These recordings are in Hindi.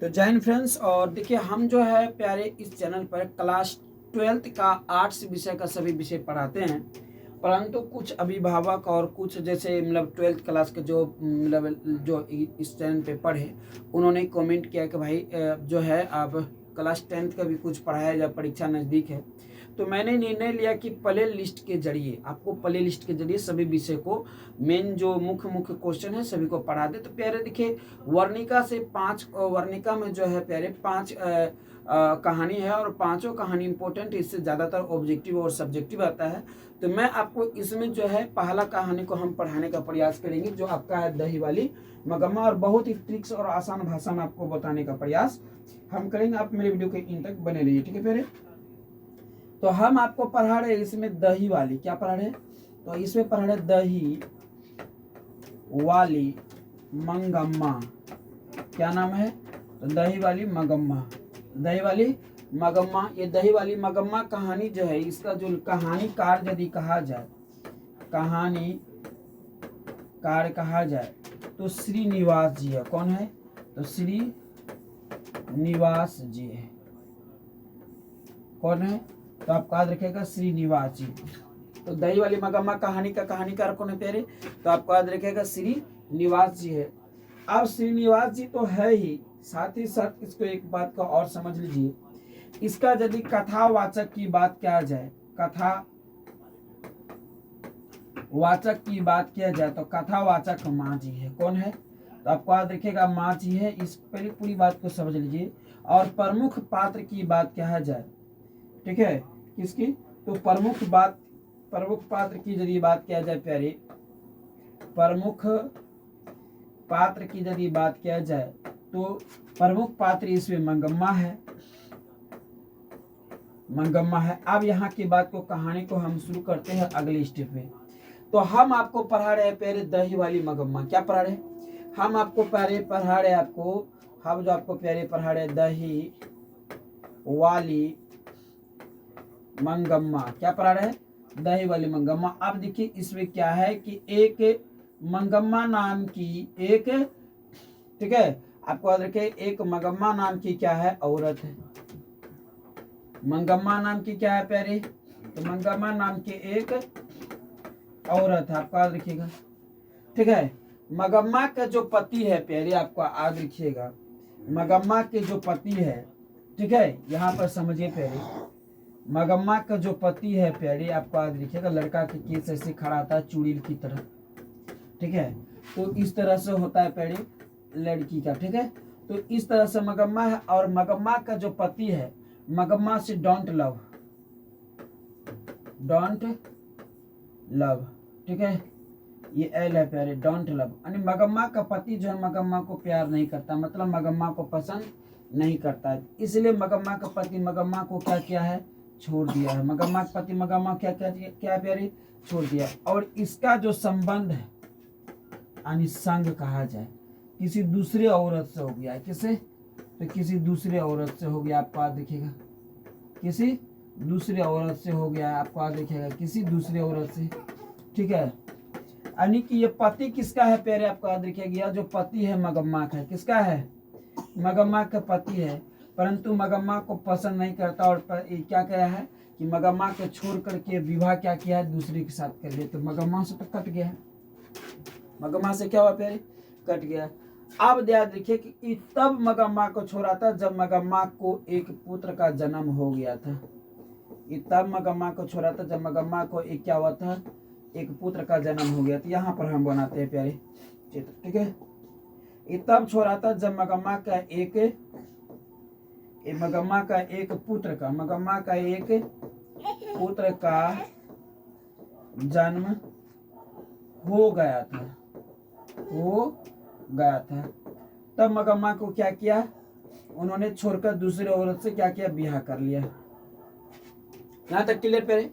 तो जय हिंद फ्रेंड्स। और देखिए हम जो है प्यारे इस चैनल पर क्लास 12th का आर्ट्स विषय का सभी विषय पढ़ाते हैं, परंतु कुछ अभिभावक और कुछ जैसे मतलब 12th क्लास के जो मतलब जो इस चैनल पे पढ़े, उन्होंने कमेंट किया कि भाई जो है अब क्लास 10th का भी कुछ पढ़ाया जब परीक्षा नज़दीक है। तो मैंने निर्णय लिया कि प्ले लिस्ट के जरिए आपको प्ले लिस्ट के जरिए सभी विषय को मेन जो मुख्य मुख्य क्वेश्चन है सभी को पढ़ा दे। तो प्यारे देखिए वर्णिका से 5 वर्णिका में जो है प्यारे 5 कहानी है और पांचों कहानी इंपॉर्टेंट, इससे ज़्यादातर ऑब्जेक्टिव और सब्जेक्टिव आता है। तो मैं आपको इसमें जो है पहला कहानी को हम पढ़ाने का प्रयास करेंगे जो आपका है दही वाली मगम्मा, और बहुत ही ट्रिक्स और आसान भाषा में आपको बताने का प्रयास हम करेंगे। आप मेरे वीडियो के इन तक बने रहिए, ठीक है प्यारे। तो हम आपको पढ़ा रहे इसमें दही वाली, क्या पढ़ा रहे, तो इसमें पढ़ा रहे दही वाली मंगम्मा। क्या नाम है, तो दही वाली मगम्मा, दही वाली मगम्मा। ये दही वाली मगम्मा कहानी जो है, इसका जो कहानीकार यदि कहा जाए, कहानीकार कहा जाए तो श्रीनिवास जी है। कौन है, तो श्रीनिवास जी है। कौन है, तो आप याद रखिएगा श्रीनिवास जी। तो दही वाली मगम्मा कहानी का कहानीकार कौन है प्यारे, तो आपको याद रखिएगा श्रीनिवास जी है। अब श्रीनिवास जी तो है ही, साथ ही साथ इसको एक बात का और समझ लीजिए, इसका यदि कथावाचक की बात किया जाए, कथावाचक की बात किया जाए तो कथावाचक माँ जी है। कौन है, तो आपको याद रखिएगा माँ जी है। इस पहले पूरी बात को समझ लीजिए। और प्रमुख पात्र की बात किया जाए, ठीक है, किसकी, तो प्रमुख पात्र की यदि बात किया जाए प्यारे, प्रमुख पात्र की यदि बात किया जाए तो प्रमुख पात्र इसमें मंगम्मा है। अब यहाँ की बात को कहानी को हम शुरू करते हैं अगले स्टेप में। तो हम आपको पढ़ा रहे हैं प्यारे दही वाली मगम्मा। क्या पढ़ा रहे, हम आपको प्यारे पढ़ा रहे हम जो आपको प्यारे पढ़ा रहे दही वाली मंगम्मा। क्या पढ़ा रहे, दही वाली मंगम्मा। अब देखिए इसमें क्या है कि एक मंगम्मा नाम की एक, ठीक है, आपको याद रखिए एक मंगम्मा नाम की क्या है, औरत है। मंगम्मा नाम की क्या है प्यारे, तो मंगम्मा नाम की एक औरत है, आपको याद रखिएगा, ठीक है। मगम्मा का जो पति है प्यारे, आपको याद रखिएगा, मगम्मा के जो पति है, ठीक है, यहाँ पर समझिए प्यारे, मगम्मा का जो पति है प्यारे, आपको याद रखिएगा, लड़का के केस ऐसे खड़ा था चुड़ैल की तरह, ठीक है। तो इस तरह से होता है प्यारे लड़की का, ठीक है। तो इस तरह से मगम्मा है। और मगम्मा का जो पति है, मगम्मा से डोंट लव, ठीक है, ये एल है प्यारे, डोंट लव। यानी मगम्मा का पति जो है मगम्मा को प्यार नहीं करता, मतलब मगम्मा को पसंद नहीं करता है, इसलिए मगम्मा का पति मगम्मा को क्या किया है, छोड़ दिया है। मगम्मा का पति मगम्मा क्या प्यारे, छोड़ दिया। और इसका जो संबंध है यानी संग कहा जाए, किसी दूसरे औरत से हो गया है। किसे, तो किसी दूसरे औरत से हो गया, आपको याद देखिएगा, किसी दूसरे औरत से हो गया, आपको याद देखिएगा, किसी दूसरे औरत से, ठीक है। यानी कि ये पति किसका है प्यारे, आपको याद रखिएगा, यह जो पति है मगम्मा का है, किसका है, मगम्मा का पति है, परंतु मगम्मा को पसंद नहीं करता। और क्या कहा है कि मगम्मा को छोड़ करके विवाह क्या किया है, दूसरे के साथ कर लिया। तो मगम्मा से तो कट गया, मगम्मा से क्या हुआ प्यारे, कट गया। अब याद रखिए कि तब मगम्मा को छोड़ा था जब मगम्मा को एक पुत्र का जन्म हो गया था। तब मगम्मा को छोड़ा था जब मगम्मा को एक क्या हुआ था, एक पुत्र का जन्म हो गया था। यहाँ पर हम बनाते हैं प्यारे चित्र, ठीक है। ये तब छोड़ा था जब मगम्मा का एक पुत्र का जन्म हो गया था। तब मगम्मा को क्या किया, उन्होंने छोड़कर दूसरे औरत से क्या किया, ब्याह कर लिया। यहाँ तक क्लियर पे,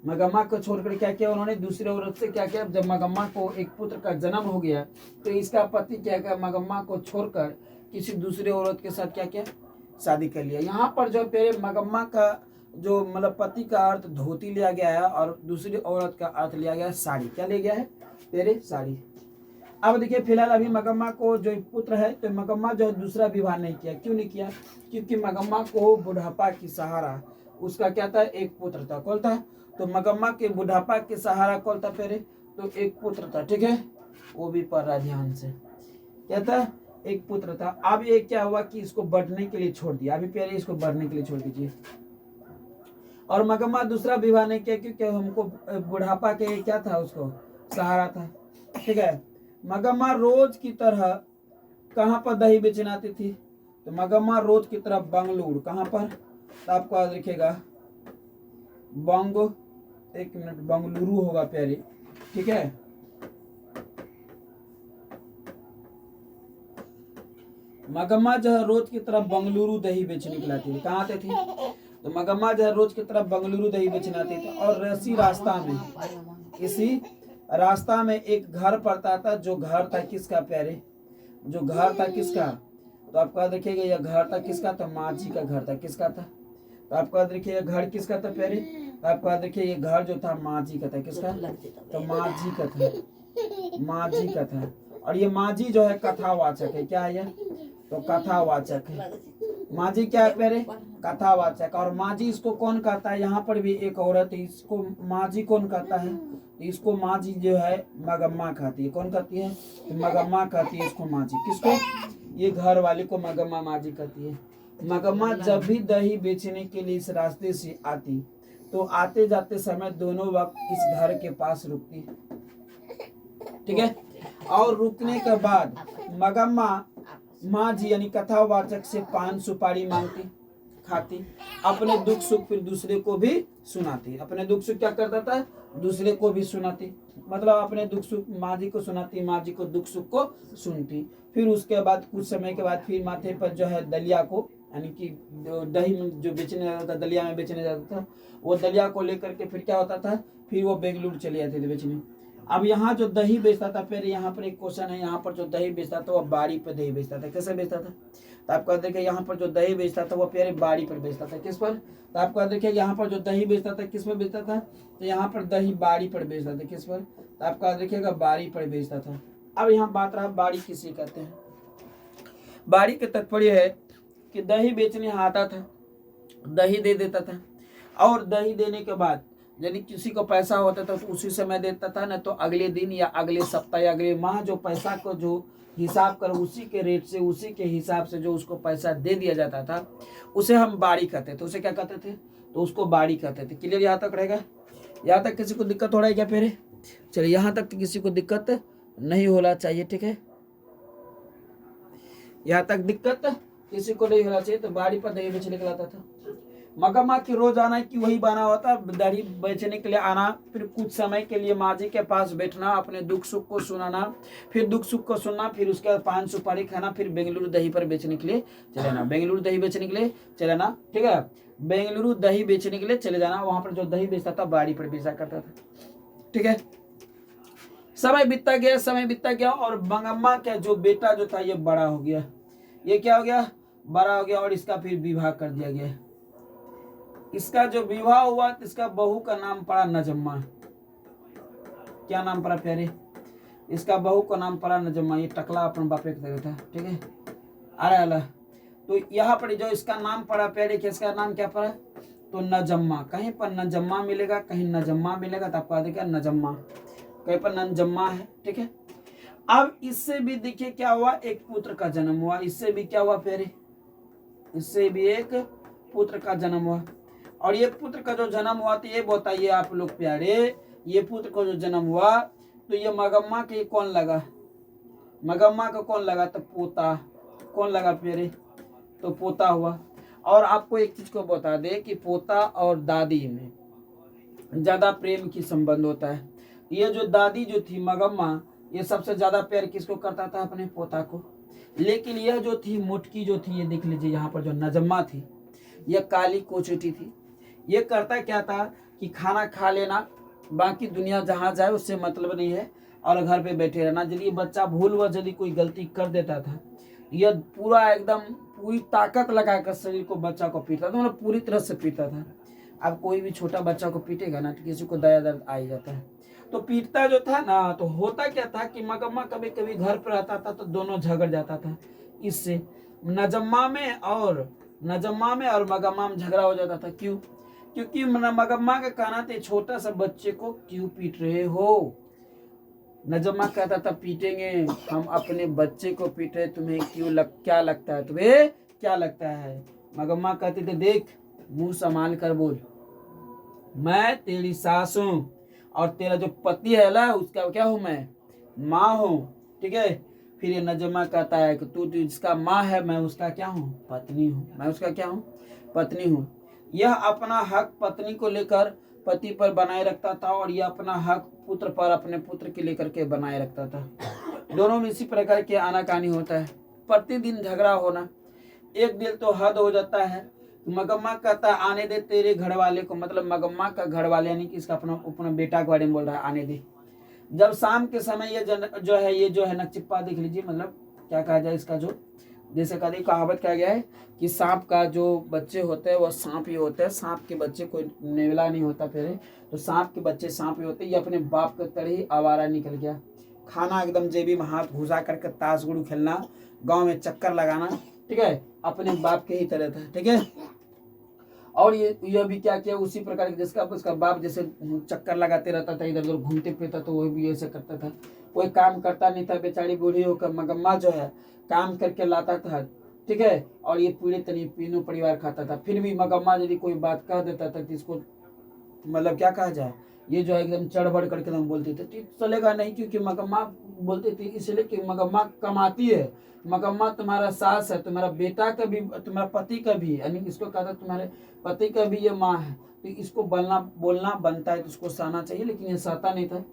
मगम्मा को छोड़कर क्या किया, उन्होंने दूसरे औरत से क्या किया। जब मगम्मा को एक पुत्र का जन्म हो गया तो इसका पति क्या किया, मगम्मा को छोड़कर किसी दूसरे औरत के साथ क्या किया, शादी कर लिया। यहाँ पर जो पेरे मगम्मा का जो मतलब पति का अर्थ धोती लिया गया है और दूसरी औरत का अर्थ लिया गया है साड़ी। क्या ले गया है पेरे, साड़ी। अब देखिए फिलहाल अभी मगम्मा को जो पुत्र है, तो मगम्मा जो दूसरा विवाह नहीं किया। क्यों नहीं किया? क्योंकि मगम्मा को बुढ़ापा की सहारा उसका क्या था, एक पुत्र था। कौन था? तो मगम्मा के बुढ़ापा के सहारा कौन था पहले? तो एक पुत्र था। ठीक है, वो भी पढ़ रहा ध्यान से। क्या था? एक पुत्र था। अब ये क्या हुआ कि इसको बढ़ने के लिए छोड़ दिया। अभी पहले इसको बढ़ने के लिए छोड़ दीजिए। और मगम्मा दूसरा विवाह नहीं किया क्योंकि हमको बुढ़ापा के क्या था, उसको सहारा था। ठीक है, मगम्मा रोज की तरह कहाँ पर दही बेचने आती थी? तो मगम्मा रोज की तरह बंगलुरु, कहाँ पर? तो आपको याद रखिएगा एक मिनट, बंगलुरु होगा प्यारे। ठीक है, मगम्मा जो है रोज की तरह बंगलुरु दही बेचने के लाती थी। कहाँ आती थी? तो मगम्मा जो है रोज की तरह बंगलुरु दही बेचने आती थी। और इसी रास्ता में एक घर पड़ता था। जो घर था किसका प्यारे? जो घर था किसका? तो आपको याद रखिएगा यह घर था किसका? तो माझी का घर था। किसका था? तो आपको याद रखिए घर किसका था प्यारे? तो आपको याद रखिए ये घर जो था माझी का था। किसका? तो माझी का था। माझी का था। और ये माझी जो है कथावाचक है। क्या है ये? तो कथावाचक है। माझी क्या है प्यारे? कथावाचक। और माझी इसको कौन कहता है? यहाँ पर भी एक औरत है, इसको माझी कौन कहता है? तो इसको माझी जो है मगम्मा कहती है। कौन कहती है? तो मगम्मा कहती है इसको माझी। किसको? ये घर वाले को मगम्मा माझी कहती है। मगम्मा जब भी दही बेचने के लिए इस रास्ते से आती, तो आते जाते समय दोनों वक्त इस घर के पास रुकती। ठीक है, और रुकने के बाद मगम्मा माझी यानी कथावाचक से पान सुपारी मांगती, खाती, अपने दुख सुख फिर दूसरे को भी सुनाती। अपने दुख सुख क्या करता था? दूसरे को भी सुनाती। मतलब अपने दुख सुख माझी को सुनाती, माझी को दुख सुख को सुनती। फिर उसके बाद कुछ समय के बाद फिर माथे पर जो है दलिया को, यानी कि दही जो बेचने जाता था, दलिया में बेचने जाता था, वो दलिया को लेकर के फिर क्या होता था, फिर वो बेंगलुरु चले जाते थे बेचने। अब यहाँ जो दही बेचता था, फिर यहाँ पर एक क्वेश्चन है, यहाँ पर जो दही बेचता था वो बाड़ी पे दही बेचता था। कैसे बेचता था? तो आपको देखिए यहाँ पर जो दही बेचता था वो प्यारे बाड़ी पर बेचता था। किस पर? तो आपको देखिए यहाँ पर जो दही बेचता था किस पर बेचता था? तो यहाँ पर दही बाड़ी पर बेचता था। किस पर? तो आपका देखिएगा बाड़ी पर बेचता था। अब यहाँ बात रहा बाड़ी किसे कहते हैं। बाड़ी के तात्पर्य है कि दही बेचने आता था, दही दे देता था, और दही देने के बाद यदि किसी को पैसा होता था तो उसी समय देता था, ना तो अगले दिन या अगले सप्ताह या अगले माह जो पैसा को जो हिसाब कर उसी के रेट से, उसी के हिसाब से जो उसको पैसा दे दिया जाता था, उसे हम बाड़ी कहते थे। उसे क्या कहते थे? तो उसको बाड़ी कहते थे। क्लियर यहाँ तक रहेगा? यहाँ तक किसी को दिक्कत हो रहा है क्या? फिर चलिए, यहाँ तक तो किसी को दिक्कत नहीं होना चाहिए। ठीक है, यहाँ तक दिक्कत किसी को नहीं होना चाहिए। तो बाड़ी पर दही बेचने के लाता था। मगम्मा की रोज आना की वही बना होता, दही बेचने के लिए आना, फिर कुछ समय के लिए माझी के पास बैठना, अपने दुख सुख को सुनाना, फिर दुख सुख को सुनना, फिर उसके बाद पान सुपारी खाना, फिर बेंगलुरु दही पर बेचने के लिए चले जाना। बेंगलुरु दही बेचने के लिए चले जाना। ठीक है, बेंगलुरु दही बेचने के लिए चले जाना। वहां पर जो दही बेचता था बाड़ी पर बेचा करता था। ठीक है, समय बीतता गया, समय बीतता गया, और मगम्मा का जो बेटा जो था ये बड़ा हो गया। ये क्या हो गया? बड़ा हो गया, और इसका फिर विवाह कर दिया गया। इसका जो विवाह हुआ, इसका बहू का नाम पड़ा नजम्मा। क्या नाम पड़ा प्यारे? इसका बहू का नाम पड़ा नजम्मा। ये टकला अपन बापे का था। ठीक है, अरे अल्लाह। तो यहाँ पर जो इसका नाम पड़ा प्यारे, किसका नाम क्या पड़ा? तो नजम्मा। कहीं पर नजम्मा मिलेगा, कहीं नजम्मा मिलेगा, तो आपको देखिए नजम्मा, कहीं पर नजम्मा है। ठीक है, अब इससे भी देखिए क्या हुआ, एक पुत्र का जन्म हुआ। इससे भी क्या हुआ प्यारे? इससे भी एक पुत्र का जन्म हुआ। और ये पुत्र का जो जन्म हुआ, तो ये बताइए आप लोग प्यारे, ये पुत्र का जो जन्म हुआ, तो ये मगम्मा के कौन लगा? मगम्मा का कौन लगा? तो पोता। कौन लगा प्यारे? तो पोता हुआ। और आपको एक चीज को बता दे कि पोता और दादी में ज्यादा प्रेम की संबंध होता है। ये जो दादी जो थी मगम्मा, ये सबसे ज्यादा प्यार किसको करता था? अपने पोता को। लेकिन यह जो थी मुटकी जो थी, ये देख लीजिए यहाँ पर जो नजम्मा थी, यह काली कोचटी थी। ये करता क्या था कि खाना खा लेना, बाकी दुनिया जहाँ जाए उससे मतलब नहीं है, और घर पे बैठे रहना। यदि बच्चा भूलवश यदि कोई गलती कर देता था, यह पूरा एकदम पूरी ताकत लगाकर शरीर को बच्चा को पीटता था, मतलब पूरी तरह से पीटता था। अब कोई भी छोटा बच्चा को पीटेगा ना, तो किसी को दया दर्द आ ही जाता है। तो पीटता जो था ना, तो होता क्या था कि मगम्मा कभी कभी घर पर आता था तो दोनों झगड़ जाता था। इससे नजम्मा में और मगम्मा में झगड़ा हो जाता था। क्यों? क्योंकि मगम्मा का कहना था छोटा सा बच्चे को क्यों पीट रहे हो। नजम्मा कहता था पीटेंगे, हम अपने बच्चे को पीट रहे, तुम्हें क्या लगता है, तुम्हें क्या लगता है। मगम्मा कहती थी देख मुंह संभाल कर बोल, मैं तेरी सास हूँ और तेरा जो पति है ना उसका क्या हूँ मैं, माँ हूँ। ठीक है। फिर ये नजमा कहता है कि तू जिसका माँ है मैं उसका क्या हूँ, पत्नी हूँ। मैं उसका क्या हूँ, पत्नी हूँ। यह अपना हक पत्नी को लेकर पति पर बनाए रखता था और यह अपना हक पुत्र पर अपने पुत्र के लेकर के बनाए रखता था। दोनों में इसी प्रकार के आनाकानी होता है, प्रतिदिन झगड़ा होना। एक दिन तो हद हो जाता है। मगम्मा कहता है आने दे तेरे घर वाले को, मतलब मगम्मा का घर वाले यानी कि इसका अपना अपना बेटा के बारे में बोल रहा है, आने दे। जब शाम के समय ये जो है नचिप्पा देख लीजिए, मतलब क्या कहा जाए इसका, जो जैसे कभी कहावत कहा गया है कि सांप का जो बच्चे होते हैं वो सांप ही होते हैं, सांप के बच्चे कोई नेवला नहीं होता फिर, तो सांप के बच्चे सांप ही होते हैं। ये अपने बाप के तरह ही आवारा निकल गया, खाना एकदम जेबी में हाथ घुसा करके ताश गुड़ू खेलना, गांव में चक्कर लगाना, ठीक है, अपने बाप के ही तरह था। ठीक है। और यह भी क्या किया उसी प्रकार के, जिसका उसका बाप जैसे चक्कर लगाते रहता था, इधर उधर घूमते फिरता, तो वह भी ऐसे करता था। कोई काम करता नहीं था, बेचारी बूढ़ी होकर मगम्मा जो है काम करके लाता था। ठीक है। और ये पूरे तरीके तीनों परिवार खाता था। फिर भी मगम्मा यदि कोई बात कह देता था तो इसको मतलब क्या कहा जाए, ये जो है एकदम चढ़ बढ़ करके एकदम बोलती थी, तो चलेगा नहीं, क्योंकि मगम्मा बोलती थी इसलिए कि मगम्मा कमाती है, मगम्मा तुम्हारा सास है, तुम्हारा बेटा का भी, तुम्हारा पति का भी, यानी इसको कहा था तुम्हारे पति का भी ये माँ है, तो इसको बोलना बनता है, तो इसको सहना चाहिए। लेकिन ये सहता नहीं था,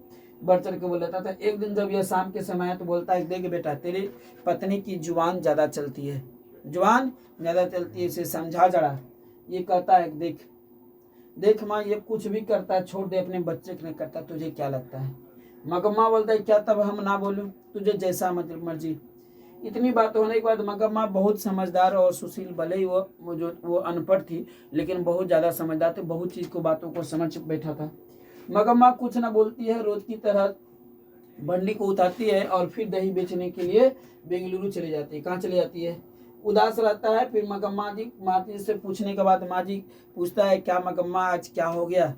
बढ़ चढ़ के बोल लेता था। एक दिन जब यह शाम के समय है तो बोलता है देख बेटा तेरी पत्नी की जुबान ज्यादा चलती है, जुबान ज्यादा चलती है, इसे समझा जरा। ये कहता है देख देख माँ ये कुछ भी करता है, छोड़ दे, अपने बच्चे को नहीं करता, तुझे क्या लगता है। मगम्मा बोलता है क्या तब हम ना बोलूं, तुझे जैसा मर्जी। इतनी बात होने के बाद मगम्मा बहुत समझदार और सुशील, भले ही वो अनपढ़ थी लेकिन बहुत ज्यादा समझदार थे, बहुत चीज को बातों को समझ बैठा था। मगम्मा कुछ ना बोलती है, रोज की तरह बंडी को उतारती है और फिर दही बेचने के लिए बेंगलुरु चली जाती है। कहाँ चली जाती है, उदास रहता है। फिर मगम्मा जी से पूछने के बाद माँ जी पूछता है क्या मगम्मा आज क्या हो गया,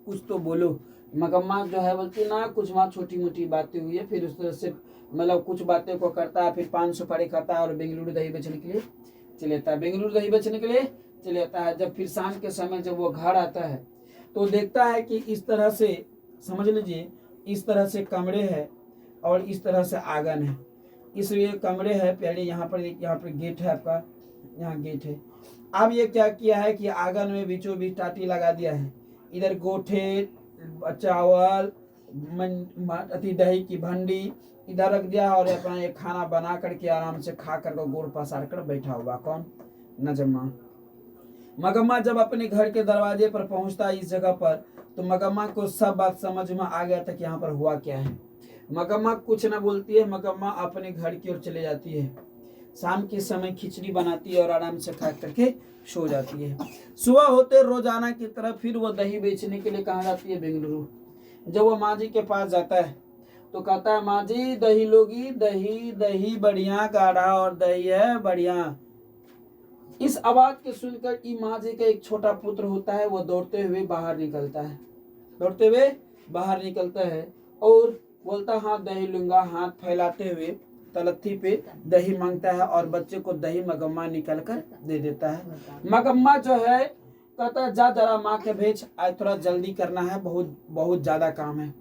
कुछ तो बोलो। मगम्मा जो है बोलती ना कुछ माँ छोटी मोटी बातें हुई है। फिर उस तरह से मतलब कुछ बातें को करता है, फिर 5 सुपारी खाता है और बेंगलुरु दही बेचने के लिए चले जाता है, बेंगलुरु दही बेचने के लिए चले जाता है। जब फिर शाम के समय जब वो घर आता है तो देखता है कि इस तरह से, समझ लीजिए इस तरह से कमरे है और इस तरह से आंगन है। इसलिए कमरे है पहले, यहाँ पर गेट है आपका, यहाँ गेट है। अब ये क्या किया है कि आंगन में बीचों बीच टाटी लगा दिया है, इधर गोठे, चावल, अति दही की भंडी इधर रख दिया और अपना ये खाना बना करके आराम से खा करके गोड़ पसार कर बैठा हुआ। कौन, नजम्मा। मगम्मा जब अपने घर के दरवाजे पर पहुंचता है इस जगह पर, तो मगम्मा को सब बात समझ में आ गया था कि यहाँ पर हुआ क्या है। मगम्मा कुछ न बोलती है, मगम्मा अपने घर की ओर चले जाती है। शाम के समय खिचड़ी बनाती है और आराम से खा करके सो जाती है। सुबह होते रोजाना की तरह फिर वो दही बेचने के लिए कहाँ जाती है, बेंगलुरु। जब वो माँ जी के पास जाता है तो कहता है माँ जी दही लोगी, दही दही बढ़िया, गाढ़ा और दही है बढ़िया। इस आवाज के सुनकर माँ जी का एक छोटा पुत्र होता है, वो दौड़ते हुए बाहर निकलता है, दौड़ते हुए बाहर निकलता है और बोलता हाँ दही लूंगा। हाथ फैलाते हुए तलत्थी पे दही मांगता है और बच्चे को दही मगम्मा निकल कर दे देता है। मगम्मा जो है कहता है जा जरा माँ के भेज, आज थोड़ा जल्दी करना है, बहुत बहुत ज्यादा काम है।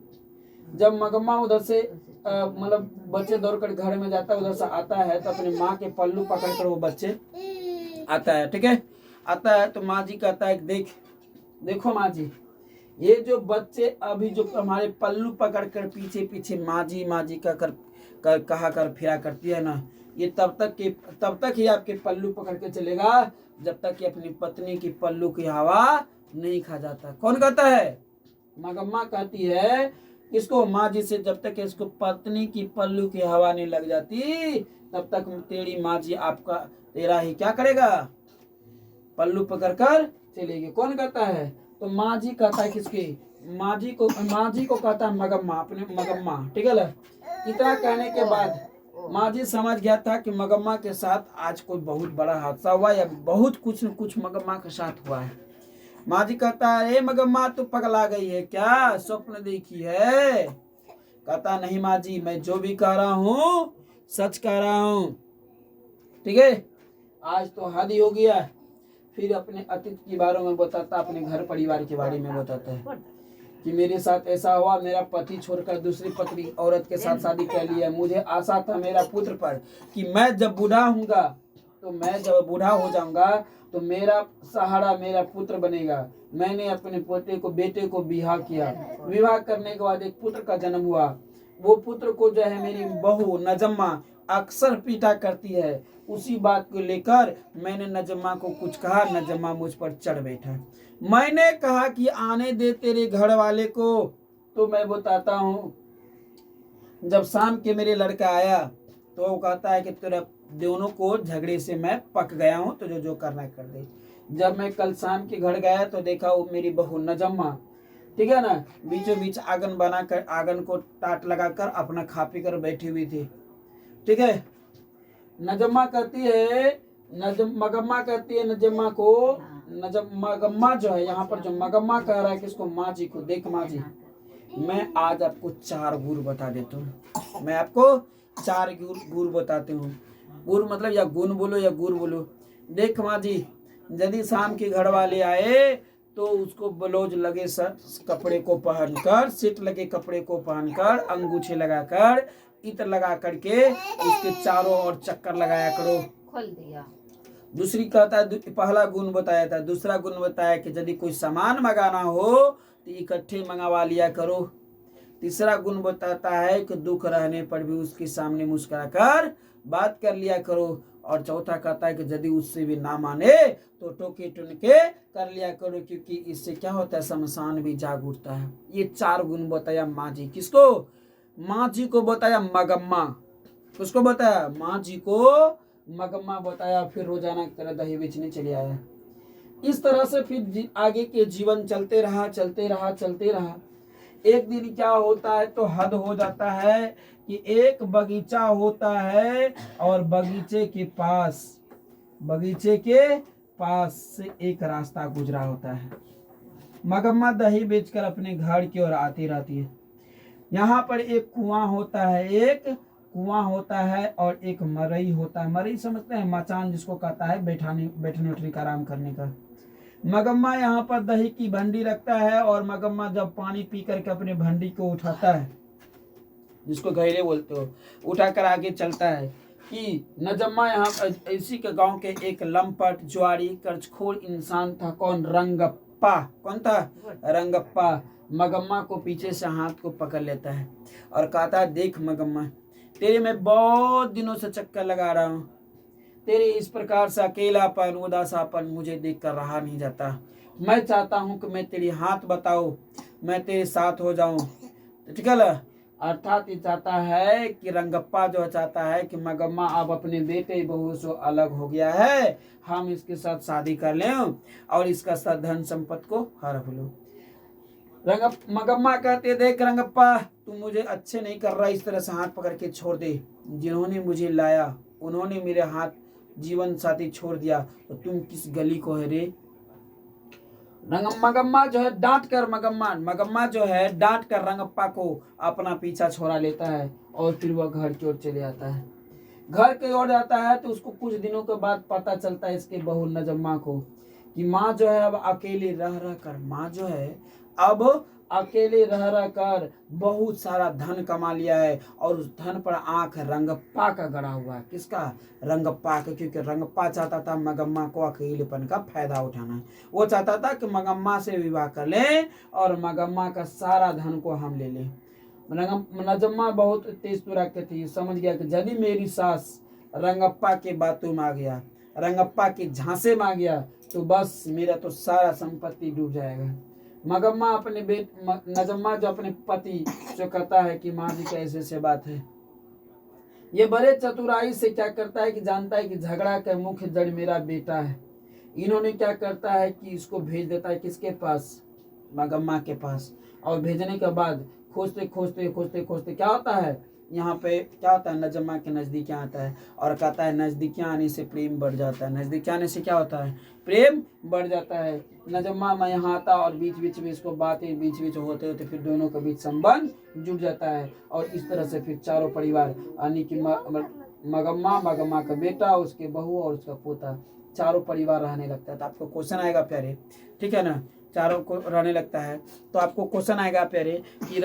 जब मगम्मा उधर से मतलब बच्चे दौड़कर घर में जाता है, उधर से आता है तो अपनी माँ के पल्लू पकड़कर वो बच्चे आता है। ठीक है, आता है तो माँ जी कहता है देखो माँ जी, ये जो बच्चे अभी जो हमारे पल्लू पकड़ कर पीछे पीछे माँ जी कहा कर फिरा करती है ना, ये तब तक ही आपके पल्लू पकड़ के चलेगा जब तक कि अपनी पत्नी की पल्लू की हवा नहीं खा जाता। कौन कहता है, मगम्मा कहती है इसको माँ जी से, जब तक इसको पत्नी की पल्लू की हवा नहीं लग जाती तब तक तेरी माँ जी तेरा ही क्या करेगा, पल्लू पकड़ कर चलेगी। कौन कहता है, तो माँ जी कहता है किसकी, माँ जी को कहता है मगम्मा, अपने मगम्मा, ठीक है ना। इतना कहने के बाद माँ जी समझ गया था कि मगम्मा के साथ आज कोई बहुत बड़ा हादसा हुआ या बहुत कुछ न कुछ मगम्मा के साथ हुआ है। माँ जी कहता है, ए मगम्मा तू पगला गई है क्या, स्वप्न देखी है? कहता नहीं माँ जी, मैं जो भी कह रहा हूँ सच कह रहा हूँ, ठीक है। आज तो हद ही हो गया। फिर अपने अतीत के बारे में बताता, अपने घर परिवार के बारे में बताता है कि मेरे साथ ऐसा हुआ, मेरा पति छोड़कर दूसरी पत्नी औरत के साथ शादी कर लिया। मुझे आशा था मेरा पुत्र पर कि मैं जब बूढ़ा हूँगा, तो मैं जब बूढ़ा हो जाऊंगा तो मेरा सहारा मेरा पुत्र बनेगा। मैंने अपने पोते को, बेटे को विवाह किया। विवाह करने के बाद एक पुत्र का जन्म हुआ। वो पुत्र को जो है मेरी बहू नजम्मा अक्सर पीटा करती है। उसी बात को लेकर मैंने नजम्मा को कुछ कहा, नजम्मा मुझ पर चढ़ बैठा। मैंने कहा कि आने दे तेरे घर वाले को। तो मैं बताता हूँ, जब शाम के मेरे लड़का आया तो वो कहता है कि तेरा दोनों को झगड़े से मैं पक गया हूँ, तो जो करना कर दे। जब मैं कल शाम के घर गया तो देखा वो मेरी बहू नजम्मा, ठीक है ना, बीचों बीच आंगन बनाकर, आंगन को टाट लगाकर अपना खा पी कर बैठी हुई थी, ठीक है। नजम्मा कहती है, मगम्मा कहती है नजम्मा को, मगम्मा जो है यहाँ पर जो मगम्मा कह रहा है किसको, माँ जी को, देख माँ जी मैं आज आपको 4 गुर बता देता हूँ। मैं आपको 4 गुर बताती हूँ। गुर मतलब या गुण बोलो या गुर बोलो। देख माँ जी, यदि शाम के घर वाले आए तो उसको ब्लाउज लगे कपड़े को पहनकर, सिट लगे कपड़े को पहनकर, अंगूठे लगाकर, इत्र लगा करके उसके चारों ओर चक्कर लगाया करो। खोल दिया। दूसरी कहता है, पहला गुण बताया था। दूसरा गुण बताया कि यदि कोई सामान मंगाना हो तो इकट्ठे मंगवा लिया करो। तीसरा गुण बताता है कि दुख रहने पर भी उसके सामने मुस्कुराकर बात कर लिया करो। और चौथा कहता है कि यदि उससे भी ना माने तो टोके टुनके कर लिया करो, क्योंकि इससे क्या होता है, शमशान भी जाग उठता है। ये 4 गुण बताया माँ जी। किसको? माँ जी को बताया मगम्मा। किसको बताया? माँ जी को मगम्मा बताया। फिर रोजाना की तरह दही बेचने चले आया। इस तरह से फिर आगे के जीवन चलते रहा, चलते रहा, चलते रहा। एक दिन क्या होता है तो हद हो जाता है कि एक बगीचा होता है और बगीचे के पास से एक रास्ता गुजरा होता है। मगम्मा दही बेचकर अपने घर की ओर आती रहती है। यहाँ पर एक कुआं होता है और एक मरई होता है। मरई समझते हैं, मचान जिसको कहता है, बैठने उठने का, आराम करने का। मगम्मा यहाँ पर दही की भंडी रखता है और मगम्मा जब पानी पी करके अपने भंडी को उठाता है, जिसको गहरे बोलते हो, उठाकर आगे चलता है कि नजम्मा यहाँ इसी के गांव के एक लंपट जुआरी कर्जखोर इंसान था। कौन? रंगप्पा। कौन था? रंगप्पा। मगम्मा को पीछे से हाथ को पकड़ लेता है और कहता है, देख मगम्मा, तेरे मैं बहुत दिनों से चक्कर लगा रहा हूँ। तेरे इस प्रकार से अकेलापन, उदासापन मुझे देखकर रहा नहीं जाता। मैं चाहता हूं कि मैं तेरी हाथ बताओ, मैं तेरे साथ हो जाऊं, ठीक है ना। अर्थात ये चाहता है कि रंगप्पा जो चाहता है कि मगम्मा अब अपने बेटे बहू से अलग हो गया है, हम इसके साथ शादी कर लें और इसका साथ धन संपत्ति को हड़प लो। मगम्मा कहते, देख रंगप्पा, तू मुझे अच्छे नहीं कर रहा, इस तरह से हाथ पकड़ के छोड़ दे। जिन्होंने मुझे लाया उन्होंने मेरे हाथ जीवन साथी छोड़ दिया, तो तुम किस गली को है रे? मगम्मा जो है मगम्मा जो है डांट कर रंगप्पा को अपना पीछा छोड़ा लेता है और फिर वह घर की ओर चले आता है। घर की ओर जाता है तो उसको कुछ दिनों के बाद पता चलता है इसके बहू नजम्मा को कि माँ जो है अब अकेले रह कर बहुत सारा धन कमा लिया है और उस धन पर आंख रंगप्पा का गड़ा हुआ है। किसका? रंगप्पा का, क्योंकि रंगप्पा चाहता था मगम्मा को अकेलेपन का फायदा उठाना है। वो चाहता था कि मगम्मा से विवाह कर ले और मगम्मा का सारा धन को हम ले लें। नजम्मा बहुत तेज तुरक थी, समझ गया कि यदि मेरी सास रंगप्पा के बातों में आ गया, रंगप्पा के झांसे में आ गया, तो बस मेरा तो सारा संपत्ति डूब जाएगा। मगम्मा नजम्मा जो अपने पति जो कहता है कि माँ जी कैसे से बात है, ये बड़े चतुराई से क्या करता है कि जानता है कि झगड़ा का मुख्य जड़ मेरा बेटा है। इन्होंने क्या करता है कि इसको भेज देता है किसके पास? मगम्मा के पास। और भेजने के बाद खोजते खोजते खोजते खोजते क्या होता है, यहाँ पे क्या होता है, नजम्मा के नज़दीक आता है और कहता है नज़दीक आने से प्रेम बढ़ जाता है। नज़दीक आने से क्या होता है, प्रेम बढ़ जाता है। नजम्मा में यहाँ आता और बीच बीच में इसको बातें बीच बीच होते होते फिर दोनों के बीच संबंध जुड़ जाता है और इस तरह से फिर चारों परिवार यानी कि मगम्मा, मगम्मा का बेटा, उसके बहू और उसका पोता, चारों परिवार रहने लगता है। तो आपको क्वेश्चन आएगा प्यारे, ठीक है ना, चारों को रहने लगता है तो आपको क्वेश्चन आएगा प्यारे कि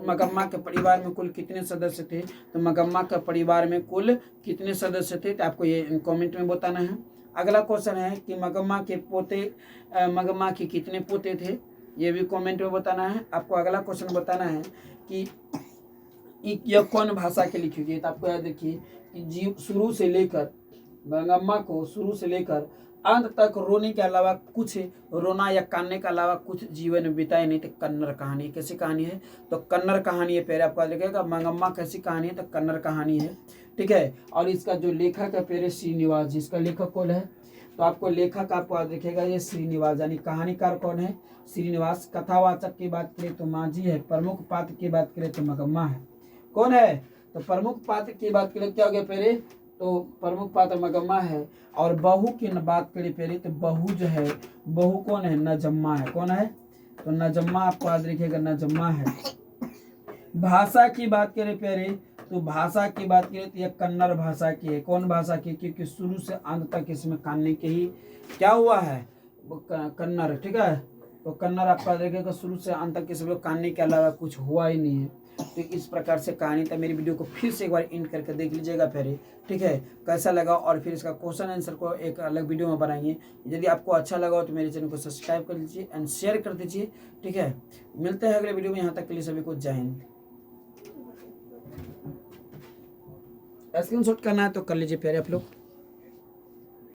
मगम्मा के परिवार में कुल कितने सदस्य थे। तो मगम्मा के परिवार में कुल कितने सदस्य थे, तो आपको ये कमेंट में बताना है। अगला क्वेश्चन है कि मगम्मा के कितने पोते थे, ये भी कमेंट में बताना है। आपको अगला क्वेश्चन बताना है कि यह कौन भाषा के लिखी गई। तो आपको याद रखिए कि शुरू से लेकर मगम्मा को शुरू से लेकर अंत तक रोने के अलावा कुछ, रोना या कानने के अलावा कुछ जीवन में बिताए नहीं। तो कन्नड़ कहानी, कैसी कहानी है, तो कन्नड़ कहानी है। पहले आपको याद रखिएगा मंगम्मा कैसी कहानी है, तो कन्नड़ कहानी है, ठीक है। और इसका जो लेखक है पहले श्रीनिवास, जिसका लेखक कौन है, तो आपको लेखक आपको याद रखिएगा ये श्रीनिवास, यानी कहानीकार कौन है, श्रीनिवास। कथावाचक की बात करें तो माझी है, प्रमुख पात्र की बात करें तो मगम्मा है। कौन है, तो प्रमुख पात्र की बात करें क्या हो गया पहले, तो प्रमुख पात्र मगम्मा है। और बहू की बात करें पहले तो बहू जो है, बहू कौन है, नजम्मा है। कौन है, तो नजम्मा आपको याद रखिएगा नजम्मा है। भाषा की बात करें पहले तो भाषा की बात करें तो यह कन्नड़ भाषा की है। कौन भाषा की, क्योंकि शुरू से अंत तक इसमें कानने के ही क्या हुआ है, कन्नड़, ठीक है। तो कन्नड़ आपका याद रखिएगा शुरू से अंत तक इसमें कानने के अलावा कुछ हुआ ही नहीं है। तो इस प्रकार से कहानी था। मेरी वीडियो को फिर से एक बार एंड करके देख लीजिएगा पहले, ठीक है, कैसा लगा, और फिर इसका क्वेश्चन आंसर को एक अलग वीडियो में बनाएंगे। यदि आपको अच्छा लगा हो तो मेरे चैनल को सब्सक्राइब कर लीजिए एंड शेयर कर दीजिए, ठीक है। मिलते हैं अगले वीडियो में, यहाँ तक के लिए सभी को जय हिंद। स्क्रीनशॉट करना है तो कर लीजिए प्यारे आप लोग।